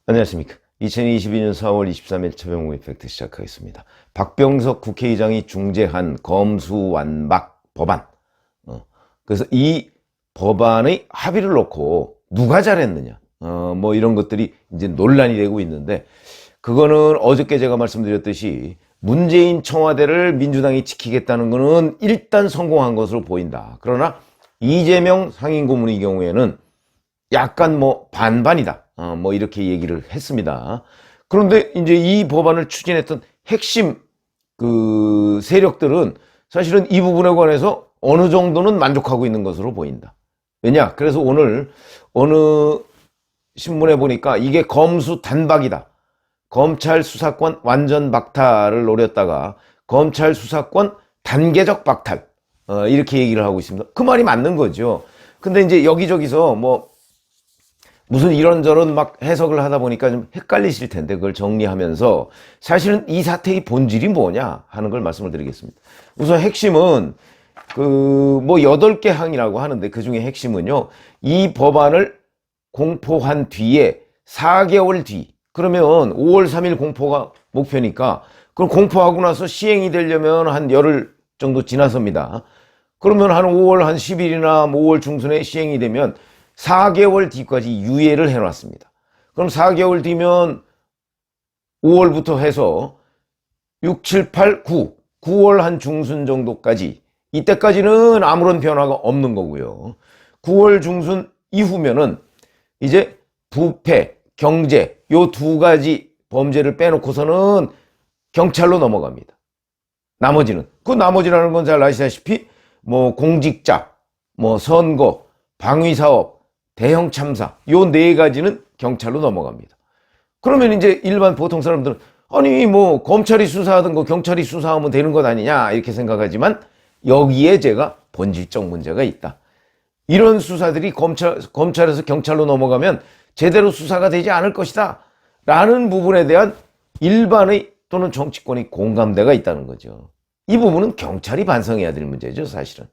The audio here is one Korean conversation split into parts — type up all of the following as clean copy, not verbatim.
안녕하십니까. 2022년 4월 23일 최병호 이펙트 시작하겠습니다. 박병석 국회의장이 중재한 검수완박 법안. 그래서 이 법안의 합의를 놓고 누가 잘했느냐. 이런 것들이 이제 논란이 되고 있는데, 그거는 어저께 제가 말씀드렸듯이 문재인 청와대를 민주당이 지키겠다는 거는 일단 성공한 것으로 보인다. 그러나 이재명 상임고문의 경우에는 약간 반반이다. 이렇게 얘기를 했습니다. 그런데 이제 이 법안을 추진했던 핵심 세력들은 사실은 이 부분에 관해서 어느 정도는 만족하고 있는 것으로 보인다. 왜냐? 그래서 오늘 어느 신문에 보니까 이게 검수 단박이다. 검찰 수사권 완전 박탈을 노렸다가 검찰 수사권 단계적 박탈. 이렇게 얘기를 하고 있습니다. 그 말이 맞는 거죠. 근데 이제 여기저기서 무슨 이런저런 막 해석을 하다 보니까 좀 헷갈리실 텐데, 그걸 정리하면서 사실은 이 사태의 본질이 뭐냐 하는 걸 말씀을 드리겠습니다. 우선 핵심은 8개 항이라고 하는데, 그 중에 핵심은요, 이 법안을 공포한 뒤에 4개월 뒤, 그러면 5월 3일 공포가 목표니까, 그럼 공포하고 나서 시행이 되려면 한 열흘 정도 지나섭니다. 그러면 한 5월 한 10일이나 5월 중순에 시행이 되면 4개월 뒤까지 유예를 해놨습니다. 그럼 4개월 뒤면 5월부터 해서 6, 7, 8, 9월 한 중순 정도까지, 이때까지는 아무런 변화가 없는 거고요. 9월 중순 이후면은 이제 부패, 경제, 요 두 가지 범죄를 빼놓고서는 경찰로 넘어갑니다. 나머지는, 그 나머지라는 건 잘 아시다시피 공직자, 선거, 방위사업, 대형 참사, 요 네 가지는 경찰로 넘어갑니다. 그러면 이제 일반 보통 사람들은 아니 검찰이 수사하든 경찰이 수사하면 되는 것 아니냐 이렇게 생각하지만, 여기에 제가 본질적 문제가 있다. 이런 수사들이 검찰에서 경찰로 넘어가면 제대로 수사가 되지 않을 것이다 라는 부분에 대한 일반의 또는 정치권의 공감대가 있다는 거죠. 이 부분은 경찰이 반성해야 될 문제죠, 사실은.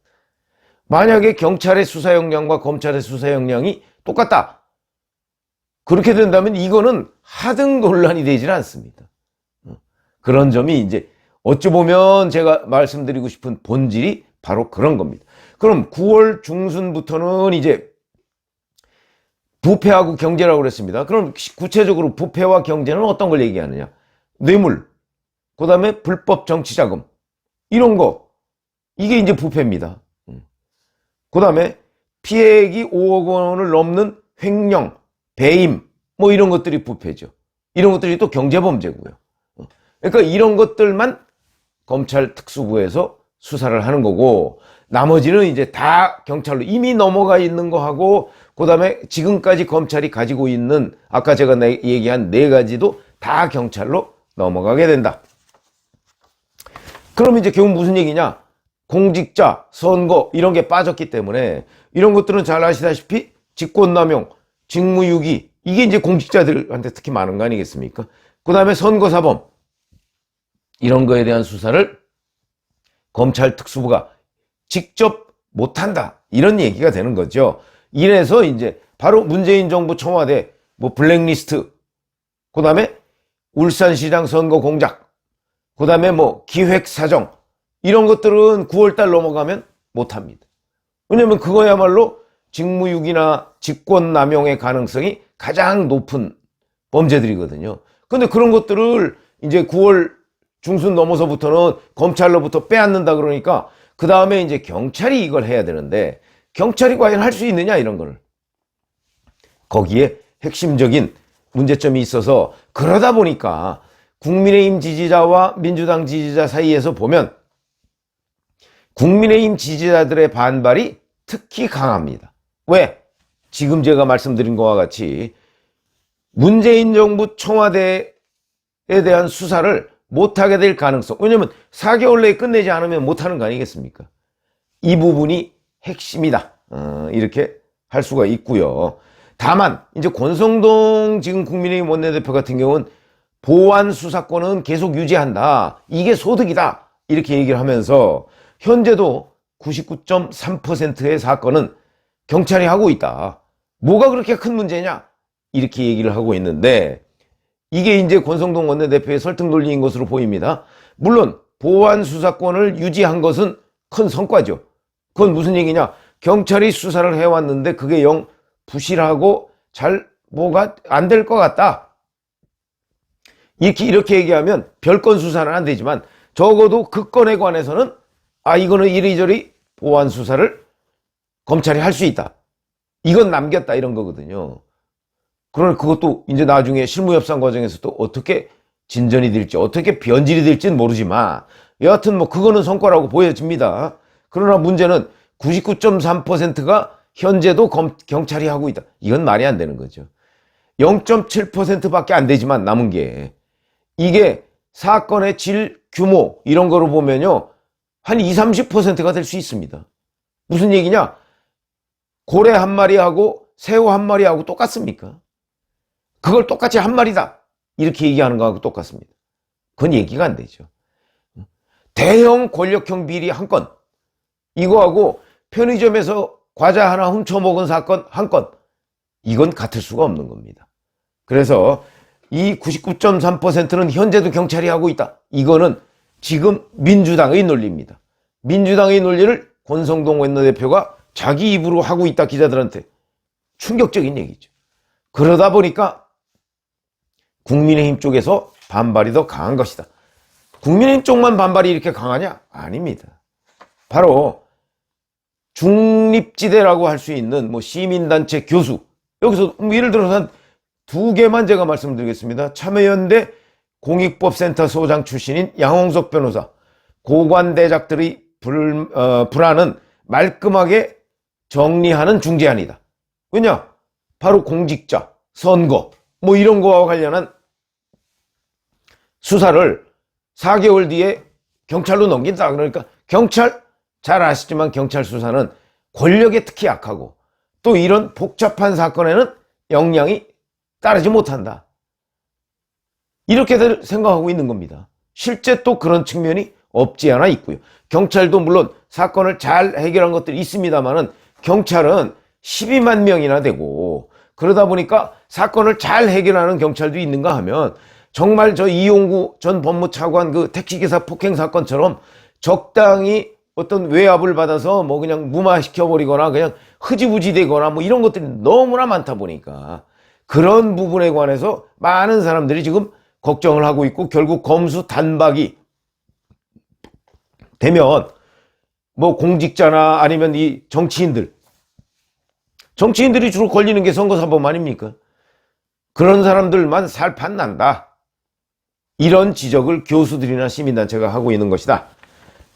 만약에 경찰의 수사 역량과 검찰의 수사 역량이 똑같다, 그렇게 된다면 이거는 하등 논란이 되질 않습니다. 그런 점이 이제 어찌 보면 제가 말씀드리고 싶은 본질이 바로 그런 겁니다. 그럼 9월 중순부터는 이제 부패하고 경제라고 그랬습니다. 그럼 구체적으로 부패와 경제는 어떤 걸 얘기하느냐? 뇌물, 그 다음에 불법 정치자금, 이런 거, 이게 이제 부패입니다. 그 다음에 피해액이 5억 원을 넘는 횡령, 배임, 이런 것들이 부패죠. 이런 것들이 또 경제범죄고요. 그러니까 이런 것들만 검찰 특수부에서 수사를 하는 거고, 나머지는 이제 다 경찰로 이미 넘어가 있는 거하고, 그 다음에 지금까지 검찰이 가지고 있는 아까 제가 얘기한 네 가지도 다 경찰로 넘어가게 된다. 그럼 이제 결국 무슨 얘기냐? 공직자, 선거 이런 게 빠졌기 때문에, 이런 것들은 잘 아시다시피 직권남용, 직무유기, 이게 이제 공직자들한테 특히 많은 거 아니겠습니까? 그 다음에 선거사범, 이런 거에 대한 수사를 검찰 특수부가 직접 못한다, 이런 얘기가 되는 거죠. 이래서 이제 바로 문재인 정부 청와대 블랙리스트, 그 다음에 울산시장 선거 공작, 그 다음에 기획사정, 이런 것들은 9월달 넘어가면 못합니다. 왜냐면 그거야말로 직무유기나 직권남용의 가능성이 가장 높은 범죄들이거든요. 근데 그런 것들을 이제 9월 중순 넘어서부터는 검찰로부터 빼앗는다 그러니까, 그 다음에 이제 경찰이 이걸 해야 되는데, 경찰이 과연 할 수 있느냐, 이런 거를. 거기에 핵심적인 문제점이 있어서, 그러다 보니까 국민의힘 지지자와 민주당 지지자 사이에서 보면 국민의힘 지지자들의 반발이 특히 강합니다. 왜? 지금 제가 말씀드린 것과 같이 문재인 정부 청와대에 대한 수사를 못하게 될 가능성, 왜냐면 4개월 내에 끝내지 않으면 못하는 거 아니겠습니까? 이 부분이 핵심이다, 이렇게 할 수가 있고요. 다만 이제 권성동 지금 국민의힘 원내대표 같은 경우는 보안 수사권은 계속 유지한다, 이게 소득이다, 이렇게 얘기를 하면서 현재도 99.3%의 사건은 경찰이 하고 있다. 뭐가 그렇게 큰 문제냐? 이렇게 얘기를 하고 있는데, 이게 이제 권성동 원내대표의 설득 논리인 것으로 보입니다. 물론 보안 수사권을 유지한 것은 큰 성과죠. 그건 무슨 얘기냐? 경찰이 수사를 해왔는데 그게 영 부실하고 잘 뭐가 안 될 것 같다. 이렇게 얘기하면 별건 수사는 안 되지만 적어도 그 건에 관해서는 이거는 이리저리 보안 수사를 검찰이 할 수 있다. 이건 남겼다 이런 거거든요. 그러나 그것도 이제 나중에 실무협상 과정에서 또 어떻게 진전이 될지 어떻게 변질이 될지는 모르지만 여하튼 뭐 그거는 성과라고 보여집니다. 그러나 문제는 99.3%가 현재도 경찰이 하고 있다. 이건 말이 안 되는 거죠. 0.7%밖에 안 되지만 남은 게 이게 사건의 질, 규모 이런 거로 보면요. 한 20, 30%가 될 수 있습니다. 무슨 얘기냐? 고래 한 마리하고 새우 한 마리하고 똑같습니까? 그걸 똑같이 한 마리다. 이렇게 얘기하는 거하고 똑같습니다. 그건 얘기가 안 되죠. 대형 권력형 비리 한 건, 이거하고 편의점에서 과자 하나 훔쳐먹은 사건 한 건, 이건 같을 수가 없는 겁니다. 그래서 이 99.3%는 현재도 경찰이 하고 있다. 이거는 지금 민주당의 논리입니다. 민주당의 논리를 권성동 원내대표가 자기 입으로 하고 있다. 기자들한테 충격적인 얘기죠. 그러다 보니까 국민의힘 쪽에서 반발이 더 강한 것이다. 국민의힘 쪽만 반발이 이렇게 강하냐? 아닙니다. 바로 중립지대라고 할 수 있는 뭐 시민단체 교수, 여기서 예를 들어서 한 두 개만 제가 말씀드리겠습니다. 참여연대 공익법센터 소장 출신인 양홍석 변호사, 고관대작들의 불안은 말끔하게 정리하는 중재안이다. 왜냐? 바로 공직자, 선거 뭐 이런 거와 관련한 수사를 4개월 뒤에 경찰로 넘긴다. 그러니까 경찰, 잘 아시지만 경찰 수사는 권력에 특히 약하고 또 이런 복잡한 사건에는 역량이 따르지 못한다. 이렇게들 생각하고 있는 겁니다. 실제 또 그런 측면이 없지 않아 있고요. 경찰도 물론 사건을 잘 해결한 것들이 있습니다만은 경찰은 12만 명이나 되고 그러다 보니까 사건을 잘 해결하는 경찰도 있는가 하면 정말 저 이용구 전 법무차관 그 택시기사 폭행 사건처럼 적당히 어떤 외압을 받아서 뭐 그냥 무마시켜버리거나 그냥 흐지부지 되거나 뭐 이런 것들이 너무나 많다 보니까 그런 부분에 관해서 많은 사람들이 지금 걱정을 하고 있고 결국 검수 단박이 되면 뭐 공직자나 아니면 이 정치인들이 주로 걸리는 게 선거사범 아닙니까? 그런 사람들만 살판 난다. 이런 지적을 교수들이나 시민단체가 하고 있는 것이다.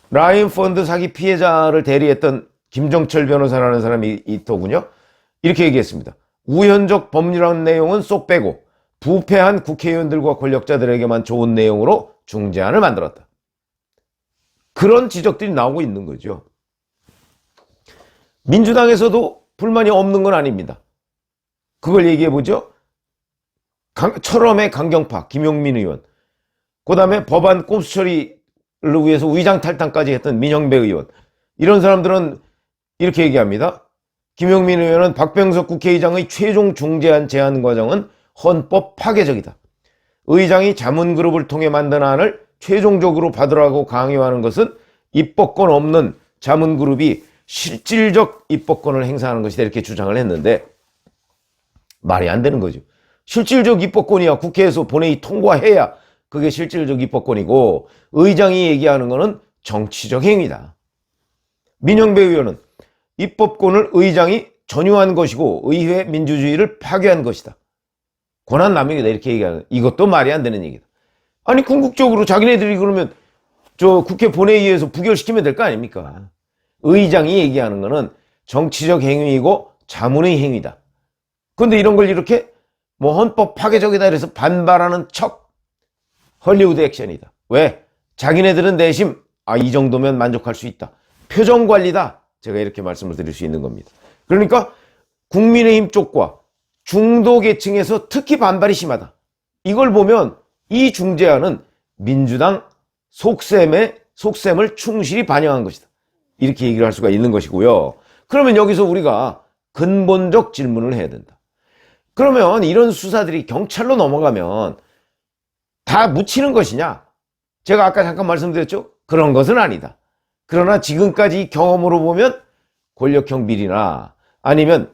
라인펀드 사기 피해자를 대리했던 김정철 변호사라는 사람이 있더군요. 이렇게 얘기했습니다. 우현적 법률안 내용은 쏙 빼고 부패한 국회의원들과 권력자들에게만 좋은 내용으로 중재안을 만들었다. 그런 지적들이 나오고 있는 거죠. 민주당에서도 불만이 없는 건 아닙니다. 그걸 얘기해보죠. 철험의 강경파 김용민 의원, 그 다음에 법안 꼼수 처리를 위해서 위장 탈당까지 했던 민영배 의원, 이런 사람들은 이렇게 얘기합니다. 김용민 의원은 박병석 국회의장의 최종 중재안 제안 과정은 헌법 파괴적이다. 의장이 자문그룹을 통해 만든 안을 최종적으로 받으라고 강요하는 것은 입법권 없는 자문그룹이 실질적 입법권을 행사하는 것이다. 이렇게 주장을 했는데 말이 안 되는 거죠. 실질적 입법권이야 국회에서 본회의 통과해야 그게 실질적 입법권이고 의장이 얘기하는 것은 정치적 행위다. 민영배 의원은 입법권을 의장이 전유한 것이고 의회 민주주의를 파괴한 것이다. 권한남용이다 이렇게 얘기하는, 이것도 말이 안 되는 얘기다. 아니 궁극적으로 자기네들이 그러면 저 국회 본회의에서 부결시키면 될 거 아닙니까? 의장이 얘기하는 거는 정치적 행위이고 자문의 행위다. 그런데 이런 걸 이렇게 뭐 헌법 파괴적이다 이래서 반발하는 척, 헐리우드 액션이다. 왜? 자기네들은 내심 이 정도면 만족할 수 있다. 표정 관리다. 제가 이렇게 말씀을 드릴 수 있는 겁니다. 그러니까 국민의힘 쪽과 중도 계층에서 특히 반발이 심하다. 이걸 보면 이 중재안은 민주당 속셈을 충실히 반영한 것이다. 이렇게 얘기를 할 수가 있는 것이고요. 그러면 여기서 우리가 근본적 질문을 해야 된다. 그러면 이런 수사들이 경찰로 넘어가면 다 묻히는 것이냐? 제가 아까 잠깐 말씀드렸죠? 그런 것은 아니다. 그러나 지금까지 경험으로 보면 권력형 비리나 아니면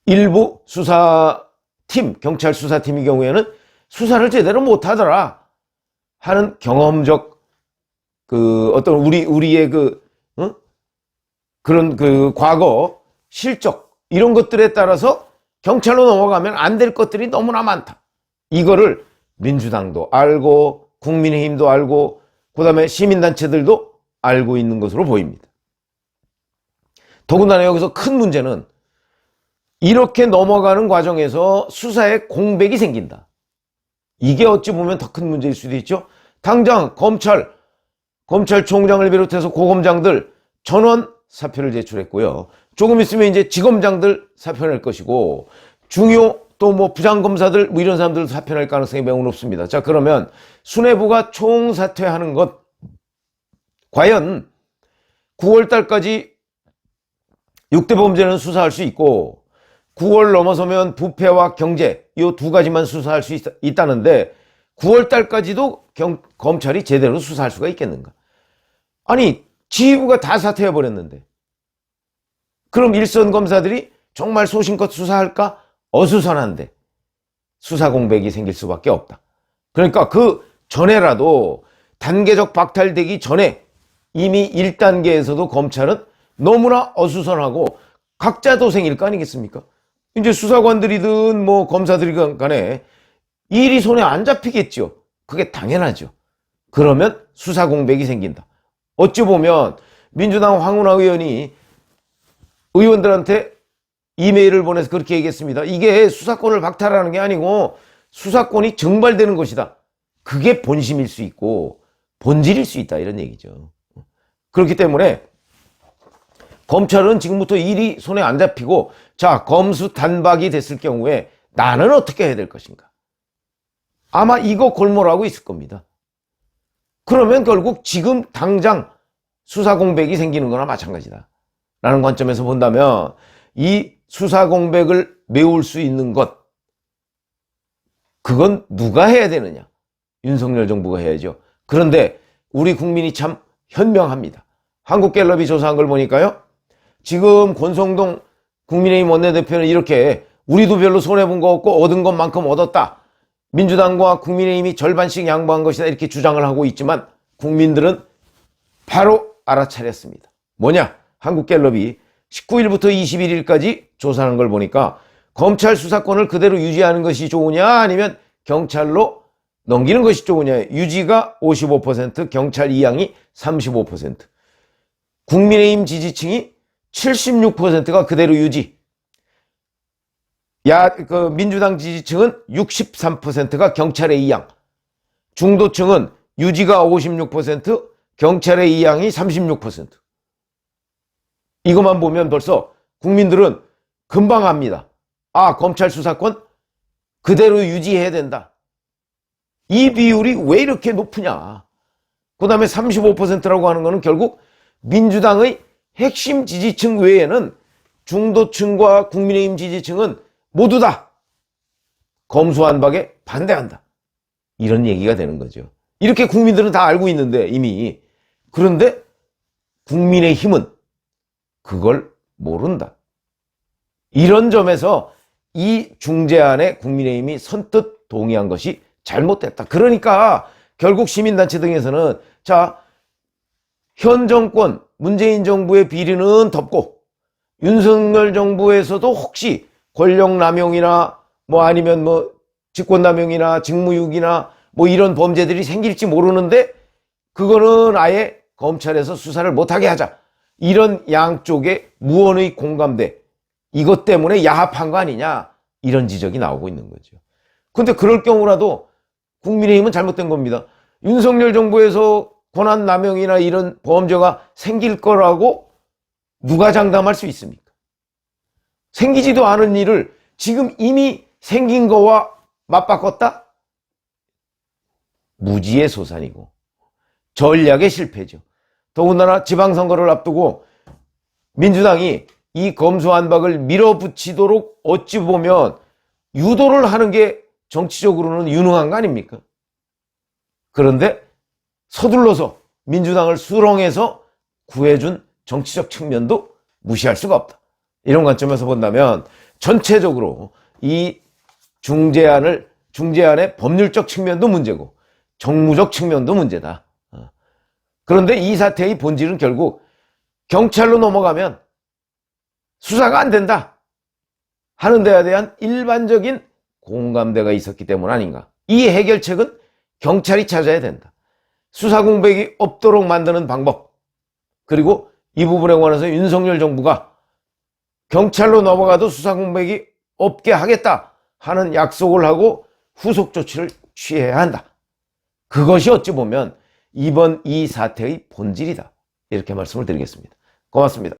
일부 수사팀, 경찰 수사팀의 경우에는 수사를 제대로 못하더라 하는 경험적 어떤 우리의 그런 과거 실적 이런 것들에 따라서 경찰로 넘어가면 안 될 것들이 너무나 많다. 이거를 민주당도 알고 국민의힘도 알고 그다음에 시민단체들도 알고 있는 것으로 보입니다. 더군다나 여기서 큰 문제는 이렇게 넘어가는 과정에서 수사에 공백이 생긴다. 이게 어찌 보면 더 큰 문제일 수도 있죠. 당장 검찰총장을 비롯해서 고검장들 전원 사표를 제출했고요. 조금 있으면 이제 지검장들 사표 낼 것이고 중요 또 뭐 부장검사들 뭐 이런 사람들도 사표 낼 가능성이 매우 높습니다. 자, 그러면 수뇌부가 총사퇴하는 것 과연 9월 달까지 6대 범죄는 수사할 수 있고 9월 넘어서면 부패와 경제 이 두 가지만 수사할 수 있다는데 9월 달까지도 검찰이 제대로 수사할 수가 있겠는가? 아니 지휘부가 다 사퇴해버렸는데 그럼 일선 검사들이 정말 소신껏 수사할까? 어수선한데 수사 공백이 생길 수밖에 없다. 그러니까 그 전에라도 단계적 박탈되기 전에 이미 1단계에서도 검찰은 너무나 어수선하고 각자 도생일 거 아니겠습니까? 이제 수사관들이든 뭐 검사들이든 간에 일이 손에 안 잡히겠죠. 그게 당연하죠. 그러면 수사 공백이 생긴다. 어찌 보면 민주당 황운하 의원이 의원들한테 이메일을 보내서 그렇게 얘기했습니다. 이게 수사권을 박탈하는 게 아니고 수사권이 증발되는 것이다. 그게 본심일 수 있고 본질일 수 있다 이런 얘기죠. 그렇기 때문에 검찰은 지금부터 일이 손에 안 잡히고 자 검수 단박이 됐을 경우에 나는 어떻게 해야 될 것인가. 아마 이거 골몰하고 있을 겁니다. 그러면 결국 지금 당장 수사 공백이 생기는 거나 마찬가지다 라는 관점에서 본다면 이 수사 공백을 메울 수 있는 것 그건 누가 해야 되느냐? 윤석열 정부가 해야죠. 그런데 우리 국민이 참 현명합니다. 한국갤럽이 조사한 걸 보니까요. 지금 권성동 국민의힘 원내대표는 이렇게 우리도 별로 손해본 거 없고 얻은 것만큼 얻었다. 민주당과 국민의힘이 절반씩 양보한 것이다 이렇게 주장을 하고 있지만 국민들은 바로 알아차렸습니다. 뭐냐? 한국갤럽이 19일부터 21일까지 조사하는 걸 보니까 검찰 수사권을 그대로 유지하는 것이 좋으냐 아니면 경찰로 넘기는 것이 좋으냐. 유지가 55%, 경찰 이양이 35%. 국민의힘 지지층이 76%가 그대로 유지. 민주당 지지층은 63%가 경찰의 이양. 중도층은 유지가 56%, 경찰의 이양이 36%. 이것만 보면 벌써 국민들은 금방 압니다. 아, 검찰 수사권 그대로 유지해야 된다. 이 비율이 왜 이렇게 높으냐. 그 다음에 35%라고 하는 것은 결국 민주당의 핵심 지지층 외에는 중도층과 국민의힘 지지층은 모두 다 검수완박에 반대한다. 이런 얘기가 되는 거죠. 이렇게 국민들은 다 알고 있는데 이미. 그런데 국민의힘은 그걸 모른다. 이런 점에서 이 중재안에 국민의힘이 선뜻 동의한 것이 잘못됐다. 그러니까 결국 시민단체 등에서는 자, 현 정권 문재인 정부의 비리는 덮고 윤석열 정부에서도 혹시 권력남용이나 뭐 아니면 뭐 직권남용이나 직무유기나 뭐 이런 범죄들이 생길지 모르는데 그거는 아예 검찰에서 수사를 못하게 하자. 이런 양쪽의 무언의 공감대 이것 때문에 야합한 거 아니냐 이런 지적이 나오고 있는 거죠. 근데 그럴 경우라도 국민의힘은 잘못된 겁니다. 윤석열 정부에서 권한남용이나 이런 범죄가 생길 거라고 누가 장담할 수 있습니까? 생기지도 않은 일을 지금 이미 생긴 거와 맞바꿨다? 무지의 소산이고 전략의 실패죠. 더군다나 지방선거를 앞두고 민주당이 이 검수완박을 밀어붙이도록 어찌 보면 유도를 하는 게 정치적으로는 유능한 거 아닙니까? 그런데 서둘러서 민주당을 수렁해서 구해준 정치적 측면도 무시할 수가 없다. 이런 관점에서 본다면 전체적으로 이 중재안의 법률적 측면도 문제고 정무적 측면도 문제다. 그런데 이 사태의 본질은 결국 경찰로 넘어가면 수사가 안 된다 하는 데에 대한 일반적인 공감대가 있었기 때문 아닌가. 이 해결책은 경찰이 찾아야 된다. 수사 공백이 없도록 만드는 방법, 그리고 이 부분에 관해서 윤석열 정부가 경찰로 넘어가도 수사 공백이 없게 하겠다 하는 약속을 하고 후속 조치를 취해야 한다. 그것이 어찌 보면 이번 이 사태의 본질이다. 이렇게 말씀을 드리겠습니다. 고맙습니다.